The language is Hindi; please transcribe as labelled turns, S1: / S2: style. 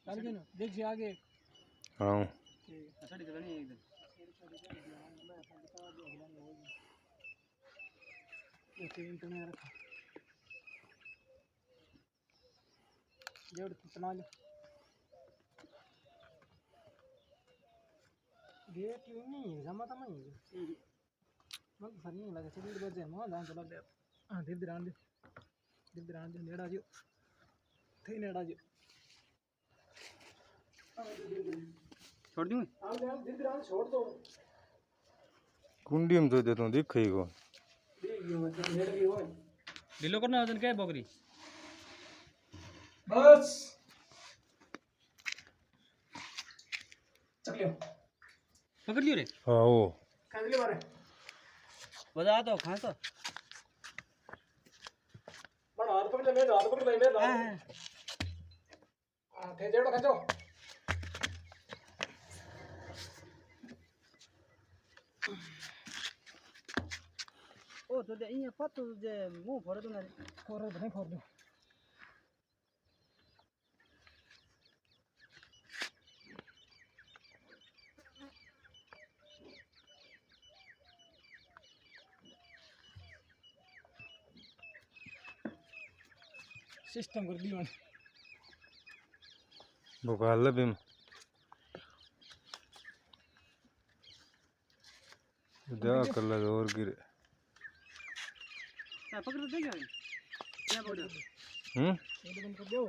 S1: चल गए ना देख से आगे
S2: हाँ
S3: साड़ी तो नहीं एकदम
S1: ये तीन तो नहीं रखा जोड़ कितना ले गेट यूं नहीं है जमा तो नहीं है मत फनी लगे चल दो जन मां दान चला दे हां धीरे धीरे आंदे नेड़ा जो थे नेड़ा जो
S3: छोड़ दूं
S1: आओ यार धीरे धीरे छोड़ दो
S2: कुंडी में तो देता हूँ दिख ही को
S1: देख यो मतलब नेड़ भी हो
S3: ढीलो करना वजन क्या है बकरी
S1: बस चल लियो
S3: पकड़ लियो रे
S2: हाँ वो
S1: कांदले मारे
S3: बजा तो खा तो
S1: बड़ा हाथ पकड़ ले हाथ पकड़ ले मेरा
S3: हां
S1: हां थे जेड़ो खंजो
S3: ओ तो दे ये पत्तो जे मुंह भरे तो ना
S1: कोरो नहीं फोड़ दो सिस्टम कर दियो
S2: बुखार लबी में जा कर लगा और गिरे
S3: पकड़ दे क्या क्या पकड़
S2: हम्म
S1: ये बंद कर दो